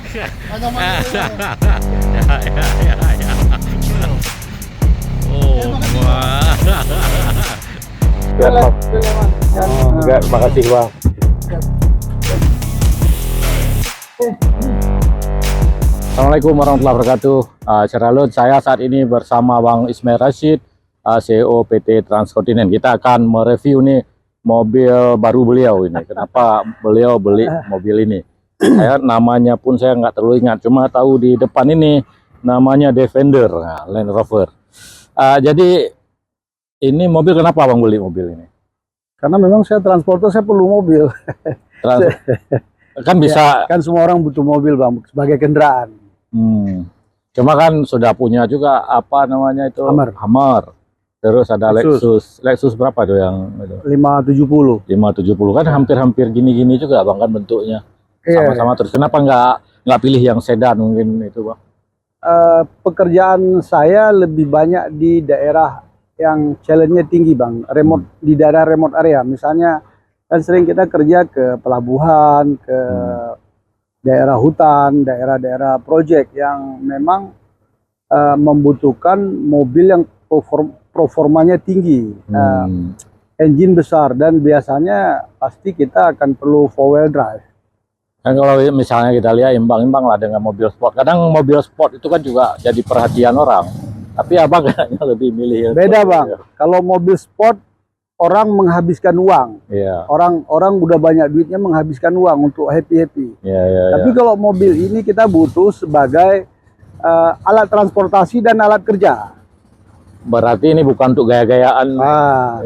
Ada mana? Ya. Oh, wah. Biar Bang. Oh, enggak, makasih Bang. Assalamualaikum warahmatullahi wabarakatuh. Seralut, saya saat ini bersama Bang Ismail Rashid, CEO PT Transkontinen. Kita akan mereview nih mobil baru beliau ini. Kenapa beliau beli mobil ini? Saya namanya pun saya nggak terlalu ingat, cuma tahu di depan ini namanya Defender, Land Rover. Jadi ini mobil, kenapa Bang beli mobil ini? Karena memang saya transporter, saya perlu mobil. Kan bisa Ya, kan semua orang butuh mobil Bang sebagai kendaraan. Cuma kan sudah punya juga apa namanya itu Hummer. Terus ada Lexus berapa tuh yang itu? 570. 570 kan hampir-hampir gini-gini juga Bang kan bentuknya. Iya, Sama-sama terus. Kenapa nggak pilih yang sedan mungkin itu Bang? pekerjaan saya lebih banyak di daerah yang challenge-nya tinggi Bang, di daerah remote area. Misalnya kan sering kita kerja ke pelabuhan, ke daerah hutan, daerah-daerah project yang memang membutuhkan mobil yang performanya tinggi, engine besar, dan biasanya pasti kita akan perlu 4-wheel drive. Kan kalau misalnya kita lihat imbang-imbang lah dengan mobil sport. Kadang mobil sport itu kan juga jadi perhatian orang. Tapi Abang kayaknya lebih milih beda Bang. Kalau mobil sport orang menghabiskan uang. Iya. Orang udah banyak duitnya menghabiskan uang untuk happy. Iya. Tapi kalau mobil ini kita butuh sebagai alat transportasi dan alat kerja. Berarti ini bukan untuk gaya-gayaan.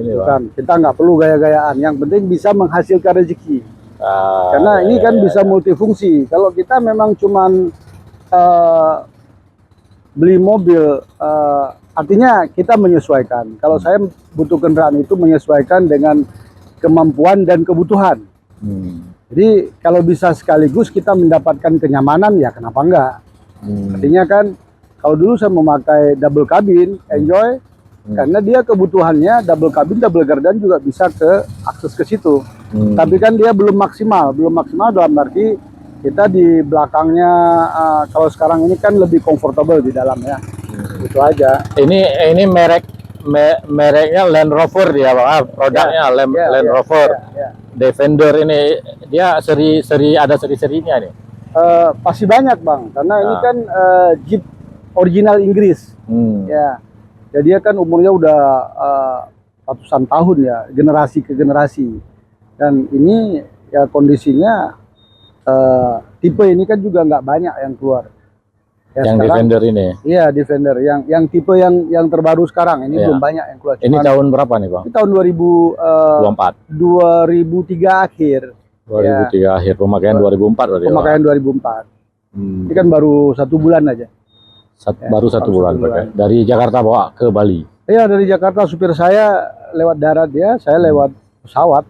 Bukan. Kita nggak perlu gaya-gayaan. Yang penting bisa menghasilkan rezeki. Karena ini kan bisa multifungsi. Kalau kita memang cuman beli mobil, artinya kita menyesuaikan. Kalau saya butuh kendaraan itu menyesuaikan dengan kemampuan dan kebutuhan. Jadi kalau bisa sekaligus kita mendapatkan kenyamanan, ya kenapa enggak? Artinya kan kalau dulu saya memakai double cabin, enjoy, karena dia kebutuhannya double cabin, double gardan juga bisa akses ke situ. Tapi kan dia belum maksimal dalam arti kita di belakangnya, kalau sekarang ini kan lebih comfortable di dalam ya. Itu aja. Ini mereknya Land Rover dia Bang. Produknya Land Rover. Defender ini dia ada seri-serinya nih. Pasti banyak Bang, karena ini kan Jeep original Inggris. Ya. Jadi dia kan umurnya udah ratusan tahun ya, generasi ke generasi. Dan ini ya kondisinya tipe ini kan juga nggak banyak yang keluar. Ya, yang sekarang, Defender ini? Iya, Defender. Yang tipe yang terbaru sekarang ini belum banyak yang keluar. Ini tahun berapa nih Bang? Ini tahun 2003 akhir. 2003 akhir, pemakaian 2004 berarti. Pemakaian 2004. Ini kan baru 1 bulan aja. Baru satu bulan pakai. Dari Jakarta bawa ke Bali? Iya, dari Jakarta supir saya lewat darat ya, saya lewat pesawat.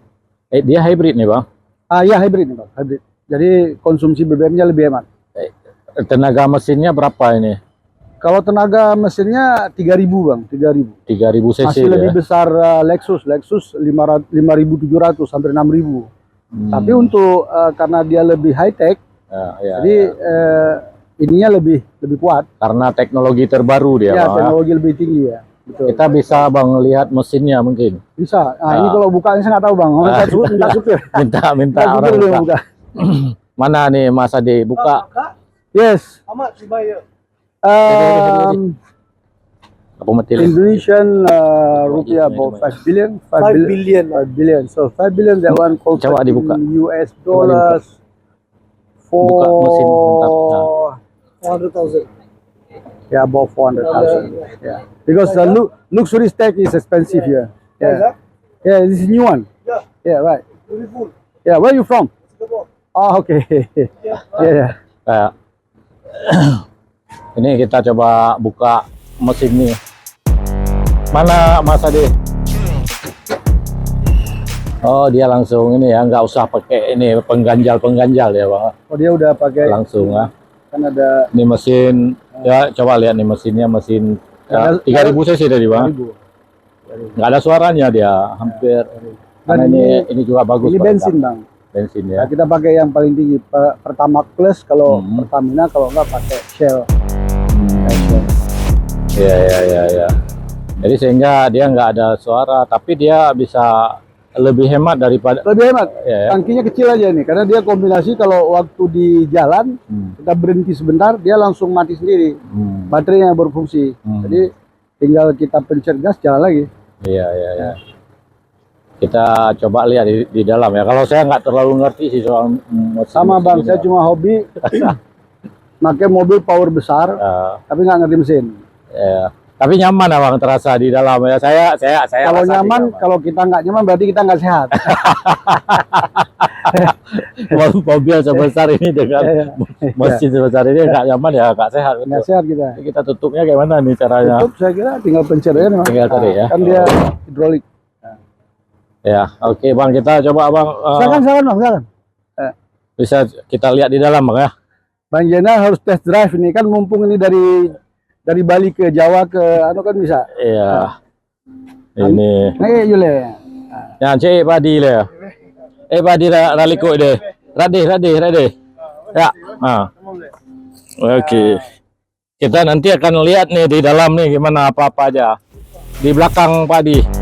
Dia hybrid nih Bang? Iya hybrid nih Bang, hybrid. Jadi konsumsi BBM-nya lebih hemat. Tenaga mesinnya berapa ini? Kalau tenaga mesinnya 3000 Bang, 3000. 3000 cc. Masih lebih besar Lexus 5.700 sampai 6.000. Tapi untuk karena dia lebih high tech, jadi ininya lebih kuat. Karena teknologi terbaru dia. Ya, teknologi lebih tinggi ya. Betul. Kita bisa Bang lihat mesinnya mungkin. Bisa. Ini kalau buka ini saya nggak tahu Bang. Minta supir. minta orang buka. Mana nih Mas Ade buka? Yes. Indonesian rupiah about 5 billion. 5 billion. So 5 billion that one called coba dibuka. US dollars for buka mesin 400,000. Yeah, about 400,000. Yeah, because the luxury tag is expensive here. Yeah, this is new one. Yeah, right. Beautiful. Yeah, where are you from? Singapore. Oh, okay. Yeah. Ini kita coba buka mesin nih. Mana Mas Ade? Oh, dia langsung ini ya, nggak usah pakai ini pengganjal ya Bang. Oh, dia udah pakai langsung ya. Kan ada ini mesin ya, coba lihat nih mesinnya, mesin 3000 cc tadi Bang. Nggak ada suaranya dia hampir. Karena ini juga bagus. Ini bensin Bang. bensin Nah, ya. kita pakai yang paling tinggi, Pertamax Plus. Kalau Hmm. Pertamina, kalau enggak pakai Shell. Shell. Iya, iya, iya, iya. Jadi sehingga dia nggak ada suara, tapi dia bisa lebih hemat daripada Lebih hemat. ya, ya. Tangkinya kecil aja nih, karena dia kombinasi kalau waktu di jalan kita berhenti sebentar, dia langsung mati sendiri. Baterainya berfungsi. Jadi tinggal kita pencet gas, jalan lagi. Iya, iya, iya. Kita coba lihat di dalam ya. Kalau saya nggak terlalu ngerti sih soal Sama mesin bang, ini, saya cuma hobi pakai mobil power besar, ya. tapi nggak ngerti mesin. Ya. Tapi nyaman abang terasa di dalam ya. Saya Kalau rasa nyaman, kalau kita nggak nyaman berarti kita nggak sehat. mobil sebesar ini dengan mesin sebesar ini nggak nyaman ya, nggak sehat. Nggak sehat kita. Kita tutupnya gimana nih caranya? Tutup saya kira tinggal pencet aja nih, Bang. Tinggal tadi ya. Kan dia hidrolik. Ya, oke bang, kita coba bang. Silakan bang, silakan. Bisa kita lihat di dalam bang ya. Bang Jena harus test drive ini kan, mumpung ini dari Bali ke Jawa ke kan bisa. Iya. Ini. Nih Yule. Yang cek padi le. Padi raliko deh. Rade. Ya. Oke. Kita nanti akan lihat nih di dalam nih gimana apa aja. Di belakang padi.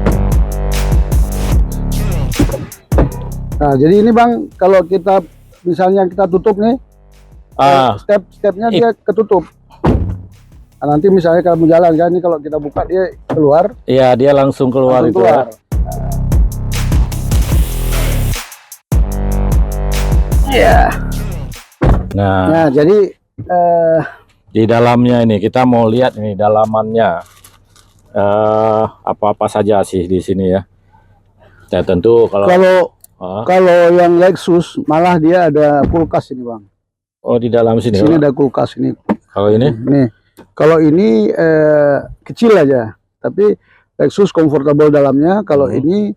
Nah, jadi ini bang, kalau kita misalnya kita tutup nih, step-stepnya dia ketutup. Nah, nanti misalnya kalau jalan kan, ini kalau kita buka dia keluar. Iya, dia langsung keluar itu ya. Iya. Nah, jadi di dalamnya ini kita mau lihat ini dalamannya. Apa-apa saja sih di sini ya. Ya tentu kalau yang Lexus malah dia ada kulkas ini bang. Oh di dalam sini. Sini ada kulkas ini. Kalau ini? Nih. Kalau ini kecil aja, tapi Lexus comfortable dalamnya. Kalau ini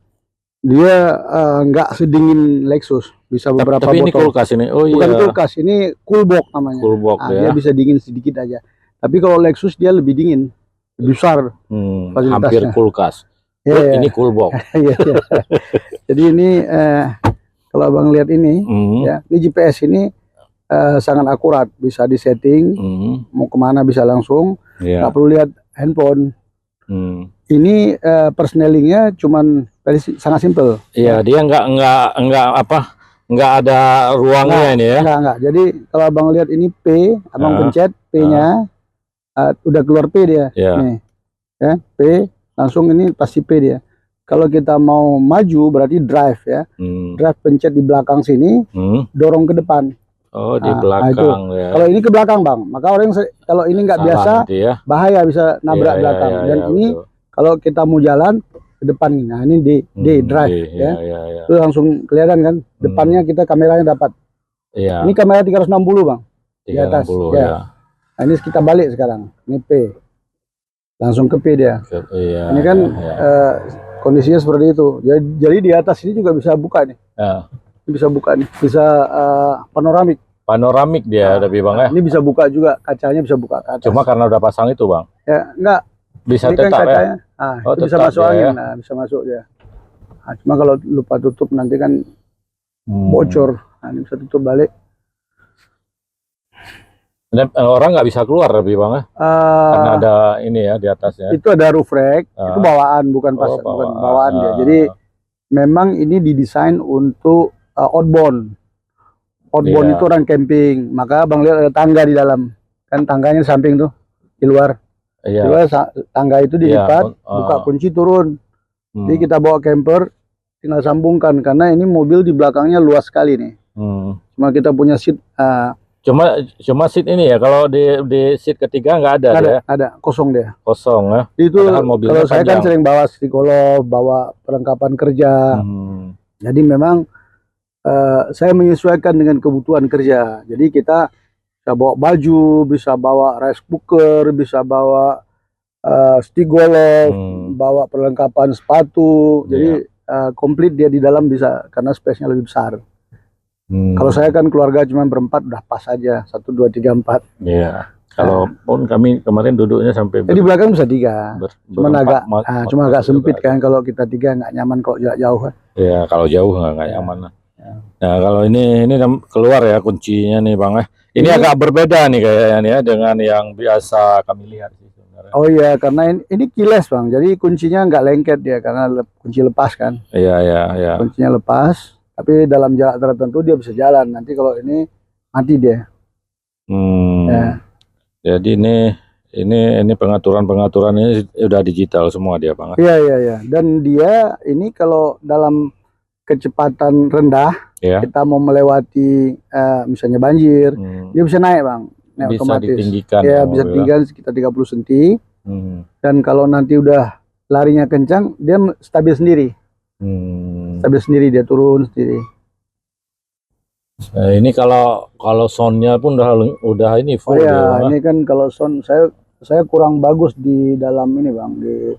dia nggak sedingin Lexus, bisa beberapa tapi botol. Ini kulkas ini. Oh bukan iya. kulkas, ini cool box namanya. Cool box Dia ya. bisa dingin sedikit aja. Tapi kalau Lexus dia lebih dingin, lebih besar. Hampir kulkas. Ya, ini cool box. Iya. Jadi ini kalau abang lihat ini, ya, ini GPS ini sangat akurat, bisa disetting, mau kemana bisa langsung, nggak perlu lihat handphone. Ini persnelingnya cuman sangat simple. Iya, dia nggak ada ruangnya ini ya. Enggak. Jadi kalau abang lihat ini P, abang pencet P-nya, udah keluar P dia. Nih, ya P, langsung ini pasti P dia. Kalau kita mau maju berarti drive ya. Drive pencet di belakang sini, dorong ke depan. Oh di belakang ya. Kalau ini ke belakang bang, maka orang kalau ini nggak biasa ya. bahaya bisa nabrak belakang. Dan ini betul. Kalau kita mau jalan ke depan, nah ini D drive ya. Itu langsung kelihatan kan, depannya kita kameranya dapat. Ini kamera 360 bang, di atas. Ya. Nah, ini kita balik sekarang, ini P, langsung ke P dia. Ini kan kondisinya seperti itu. Jadi di atas ini juga bisa buka nih. Bisa buka nih, bisa panoramik dia tapi bang ya. Ini bisa buka juga, kacanya bisa buka ke atas. Cuma karena udah pasang itu bang. Ya enggak. Bisa ini tetap kan kacanya, ya. Itu bisa masuk angin, nah, bisa masuk dia. Nah, cuma kalau lupa tutup nanti kan bocor. Nah, ini bisa tutup balik. Dan orang nggak bisa keluar lebih bang ya. Karena ada ini ya di atasnya. Itu ada roof rack, itu bawaan bukan bukan bawaan dia. Jadi memang ini didesain untuk outbound. Outbound itu orang camping, maka bang lihat ada tangga di dalam. Kan tangganya di samping tuh, di luar. Di luar tangga itu dilipat, buka kunci turun. Jadi kita bawa camper, tinggal sambungkan karena ini mobil di belakangnya luas sekali nih. Cuma kita punya seat. Cuma seat ini ya, kalau di seat ketiga nggak ada ya? Ada, kosong dia. Kosong ya. Itu kalau saya kan sering bawa psikolog, bawa perlengkapan kerja. Jadi memang saya menyesuaikan dengan kebutuhan kerja. Jadi kita bisa bawa baju, bisa bawa rice cooker, bisa bawa stick golf, bawa perlengkapan sepatu. Jadi komplit dia di dalam bisa, karena space-nya lebih besar. Kalau saya kan keluarga cuma berempat, udah pas aja 1, 2, 3, 4. Iya. Kalaupun kami kemarin duduknya sampai di belakang bisa 3. Cuma agak sempit kan, kalau kita 3 nggak nyaman kalau jauh kan. Iya, kalau jauh nggak nyaman. Nah, kalau ini keluar ya kuncinya nih Bang. Ini agak berbeda nih kayaknya nih ya dengan yang biasa kami lihat sih sebenarnya. Oh iya, karena ini keyless Bang, jadi kuncinya nggak lengket dia karena kunci lepas kan. Iya, iya, iya. Kuncinya lepas, tapi dalam jarak tertentu dia bisa jalan. Nanti kalau ini mati dia. Ya. Jadi ini pengaturan ini udah digital semua dia Bang. Iya, iya, iya. Dan dia ini kalau dalam kecepatan rendah, Ya. kita mau melewati misalnya banjir, dia bisa naik Bang. Naik Bisa otomatis. ditinggikan. Ya, bisa tinggikan sekitar 30 cm. Dan kalau nanti udah larinya kencang, dia stabil sendiri. Stabil sendiri, dia turun sendiri. Nah, ini kalau soundnya pun udah ini Oh full ya, dia, ini kan kalau sound saya kurang bagus di dalam ini Bang, di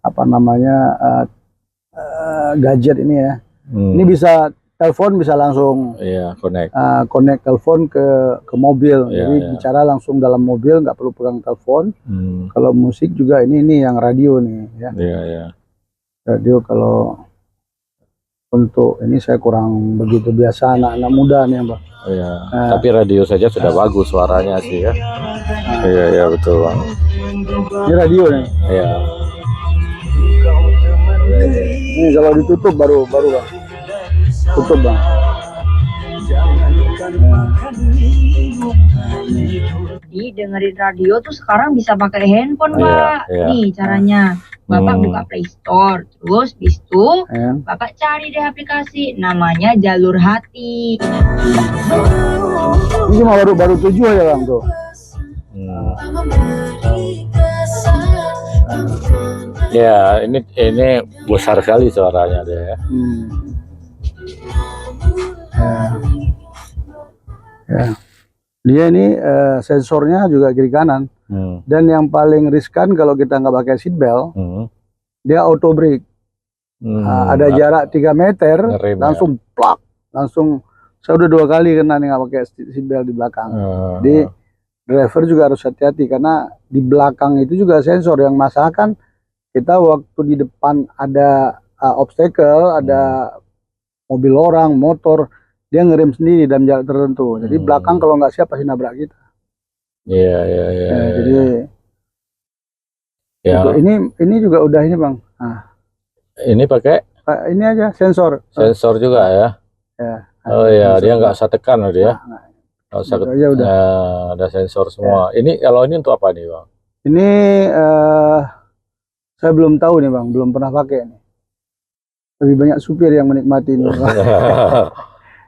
apa namanya gadget ini ya. Ini bisa telepon, bisa langsung connect. Connect telepon ke mobil. Jadi bicara langsung dalam mobil, nggak perlu pegang telepon. Kalau musik juga ini yang radio nih ya. Iya. Radio kalau untuk ini saya kurang begitu biasa, anak-anak muda nih Bang. Iya. Tapi radio saja sudah bagus suaranya sih ya. Iya betul Bang. Ini radio nih. Iya. Ini kalau ditutup baru Bang. Tutup Bang. Jadi dengerin radio tuh sekarang bisa pakai handphone Pak. Nih caranya. Bapak buka Play Store, terus bis itu Bapak cari deh aplikasi namanya Jalur Hati. Ini cuma baru 7 ya Bang tuh. Ya, ini besar sekali suaranya deh ya. Ya. Dia ini sensornya juga kiri kanan. Dan yang paling riskan kalau kita nggak pakai seatbelt, dia auto brake. Ada jarak 3 meter, langsung plak, langsung. Saya udah 2 kali kena nih nggak pakai seatbelt di belakang. Jadi driver juga harus hati-hati karena di belakang itu juga sensor. Yang masalah kan kita waktu di depan ada obstacle, ada mobil orang, motor, dia ngerem sendiri dalam jarak tertentu. Jadi belakang kalau nggak siap pasti nabrak kita. Iya. Jadi ini juga udah ini Bang. Nah, ini pakai ini aja sensor juga ya. Oh iya, dia nggak usah tekan loh dia. Nggak usah aja udah. Ada sensor semua. Ini kalau ini untuk apa nih Bang? Ini saya belum tahu nih Bang, belum pernah pakai nih. Lebih banyak supir yang menikmati ini.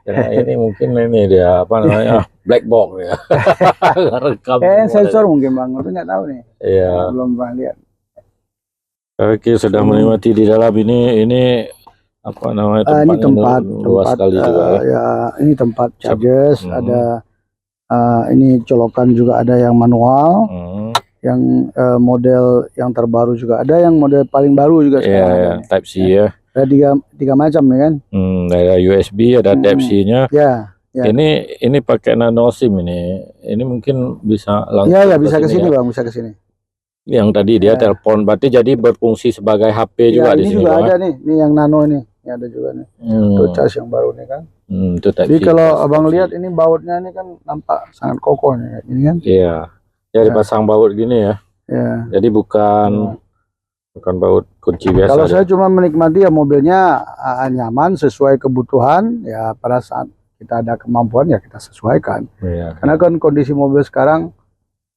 Ya, ini mungkin ini dia apa namanya black box ya. Sensor mungkin Bang, tapi nggak tahu nih. Iya. Belum pernah lihat. Oke, sudah menikmati di dalam ini apa namanya ini tempat sekali juga ya. Ini tempat charges, ada ini colokan juga ada yang manual, yang model yang terbaru juga ada, yang model paling baru juga sekarang. Type C ya. Ada tiga macam ya kan? Ada USB, ada Type C-nya. Ya. Ini pakai nano SIM ini. Ini mungkin bisa langsung. Ya bisa ke sini Bang, bisa ke sini. Yang tadi dia telepon, berarti jadi berfungsi sebagai HP juga di sini. Ini juga ada nih, yang nano ini. Ini ada juga nih. Itu cas yang baru nih kan. Itu Type C. Jadi kalau Abang lihat ini bautnya ini kan nampak sangat kokoh nih, ini kan? Iya. Ya dipasang baut gini ya. Jadi bukan baut kunci biasa. Kalau saya cuma menikmati ya mobilnya nyaman sesuai kebutuhan ya, pada saat kita ada kemampuan ya kita sesuaikan. Karena kan kondisi mobil sekarang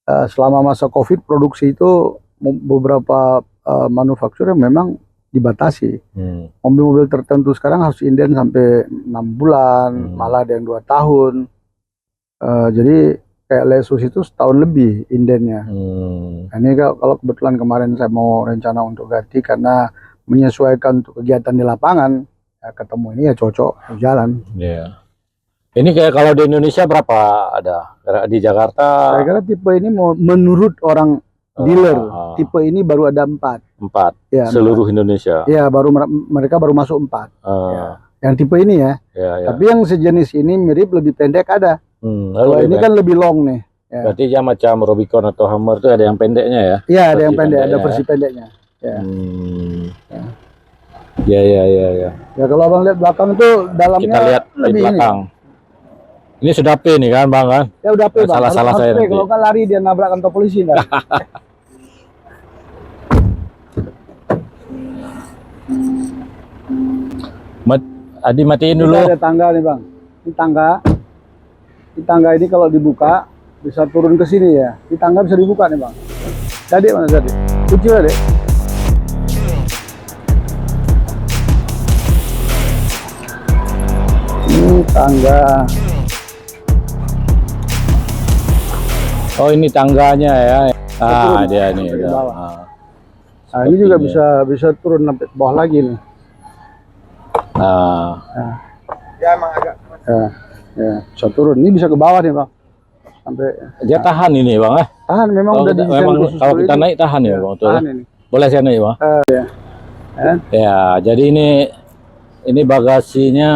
selama masa Covid produksi itu beberapa manufaktur memang dibatasi. Mobil-mobil tertentu sekarang harus inden sampai 6 bulan, malah ada yang 2 tahun. Jadi kayak Lexus itu setahun lebih indennya. Nah, ini kalau kebetulan kemarin saya mau rencana untuk ganti karena menyesuaikan untuk kegiatan di lapangan, ya ketemu ini ya cocok jalan. Ini kayak kalau di Indonesia berapa ada? Di Jakarta? Saya kira tipe ini menurut orang dealer, tipe ini baru ada 4. Ya, seluruh Indonesia? Ya, mereka baru masuk 4. Ya. Yang tipe ini ya. Tapi yang sejenis ini mirip lebih pendek ada. Kalau ini kan lebih long nih. Ya. Berarti ya macam Rubicon atau Hummer itu ada yang pendeknya ya? Iya, ada yang pendek, ada versi pendeknya. Ya. Ya, ya, ya, ya. Ya kalau abang lihat belakang itu dalamnya Kita lihat di lebih belakang. Ini sudah P nih kan, Bang kan? Ya udah P bang. Salah saya P. nanti. Kalau nggak lari dia nabrak kantor polisi dah. Adi matiin Ini dulu. ada tangga nih bang. Ini tangga. Di tangga ini kalau dibuka bisa turun ke sini ya. Di tangga bisa dibuka nih bang. Jadi mana tadi? Kunci ada. Ini tangga. Oh, ini tangganya ya. Ah, Turun, dia nih. sampai ke Udah. bawah. Ah. Nah, ini juga Seperti ini. bisa turun sampai ke bawah lagi nih. Ah. Ya emang agak. Ya, bisa turun. Ini bisa ke bawah nih bang. Sampai Dia tahan ini, Bang. tahan memang Kalau udah kita, didesain memang khusus kalau untuk kita itu. naik tahan ya, Bang. Betul. Tahan Ya? ini. Boleh saya naik, Bang? Ya. Ya, jadi ini bagasinya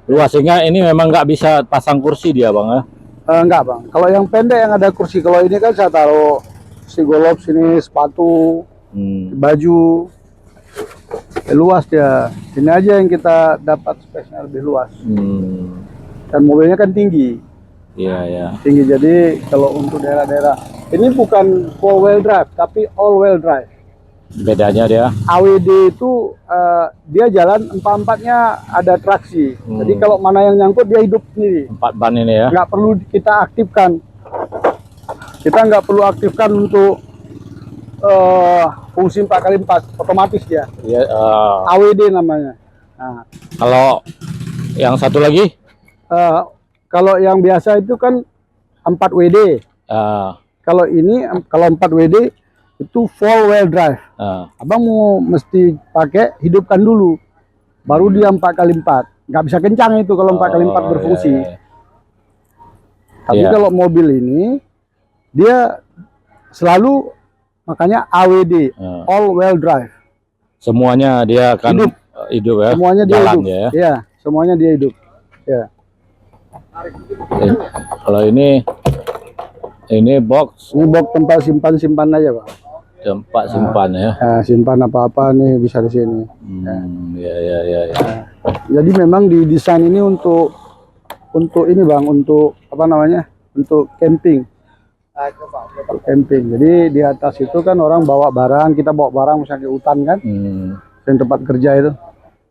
luas sehingga ini memang nggak bisa pasang kursi dia, Bang ya. Enggak bang, kalau yang pendek yang ada kursi, kalau ini kan saya taruh si golop sini, sepatu, baju, luas dia. Ini aja yang kita dapat space-nya lebih luas. Dan mobilnya kan tinggi, Iya, ya. tinggi. Jadi kalau untuk daerah-daerah ini bukan four wheel drive, tapi all wheel drive. Bedanya dia. AWD itu dia jalan empat-empatnya ada traksi. Jadi kalau mana yang nyangkut dia hidup sendiri. 4 ban ini ya. Nggak perlu kita aktifkan. Kita nggak perlu aktifkan untuk fungsi 4x4, otomatis dia. Ya, AWD namanya. Nah, kalau yang satu lagi, kalau yang biasa itu kan 4 WD. Kalau ini kalau 4 WD itu full wheel drive. Abang mau mesti pakai hidupkan dulu, baru dia 4x4. Nggak bisa kencang itu kalau 4x4 berfungsi. Iya. Tapi Iya. kalau mobil ini dia selalu makanya AWD, all wheel drive. Semuanya dia akan hidup ya. Semuanya dia jalan hidup. ya. Ya, semuanya dia hidup. Ya. Kalau ini box Ini box tempat simpan aja, Pak. tempat simpan ya. Simpan apa-apa nih bisa di sini. Ya. Jadi memang didesain ini untuk ini Bang, untuk apa namanya? Untuk camping. Untuk camping. Jadi di atas itu kan orang bawa barang, kita bawa barang misalnya ke hutan kan. Yang tempat kerja itu.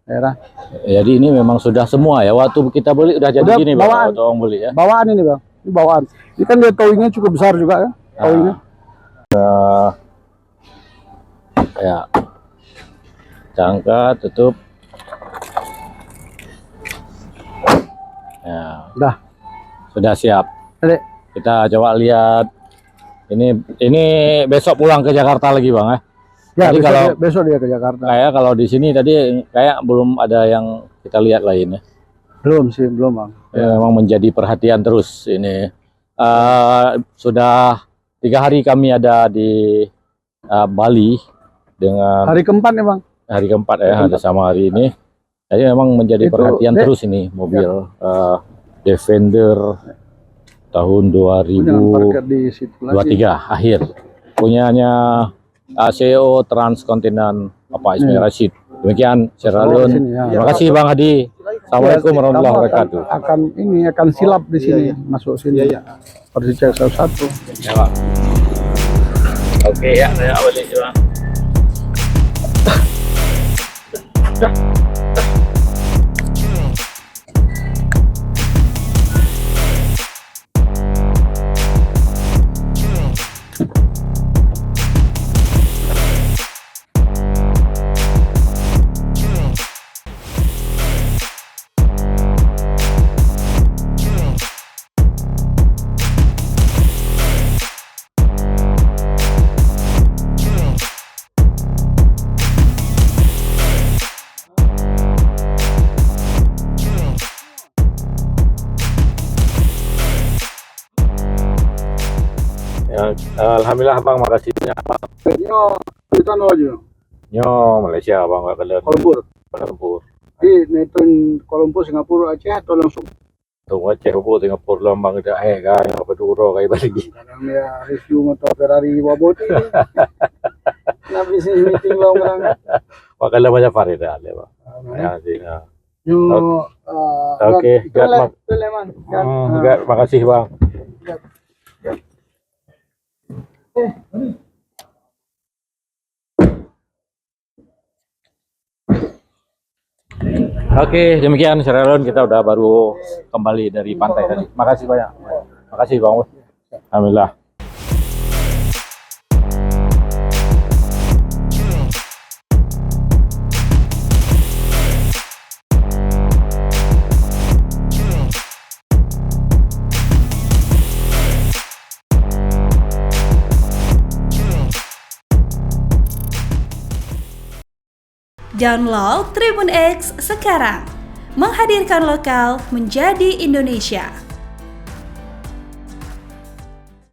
Daerah. Jadi ini memang sudah semua ya. Waktu kita beli udah jadi gini Bang, bawaan. waktu orang beli ya. Bawaan ini Bang. Ini bawaan. Ini kan dia towingnya cukup besar juga kan? Towingnya. Ya. Angkat, tutup. Ya. Sudah siap. Adek. Kita coba lihat. Ini besok pulang ke Jakarta lagi Bang ya. Ya, Jadi besok dia ke Jakarta. Kayak kalau di sini tadi kayak belum ada yang kita lihat lain ya. Belum sih, belum Bang. Ya, memang menjadi perhatian terus ini. Sudah 3 hari kami ada di Bali dengan Hari keempat nih Bang. hari keempat ya, ada sama hari ini. Jadi memang menjadi Itu, perhatian Dek. terus ini mobil Defender tahun Jangan parkir di situ lagi. 2023 akhir. Punyanya CEO Transkontinent Bapak Ismail Rashid. Demikian Sheralun. Di sini, ya. Terima kasih Bang Hadi. Assalamualaikum warahmatullahi Kamu wabarakatuh. akan silap di sini, masuk sini. Harus dicek satu-satu. Ya, Pak. Oke ya, saya balik Bang. Ya, alhamdulillah Bang, makasih banyak Bang. Yo, kita aja. Nyo Malaysia Bang, nggak kalian Kuala Lumpur. Di netron Kuala Lumpur, Singapura, Aceh atau langsung? Tunggu Aceh Lumpur Singapura lambang kita kan apa dulu kayak balik. Kadang dia review motor Ferrari Waboti. Nah, bisnis meeting lo orang. Wakala banyak Farida deh, Pak. Ya, sih. Ya. Yo, Oke, itu Leman. Enggak, makasih, Bang. Oke, demikian Sheralon, kita udah baru kembali dari pantai tadi. Makasih banyak. Makasih, Bang. Alhamdulillah. Download Tribun X sekarang, menghadirkan lokal menjadi Indonesia.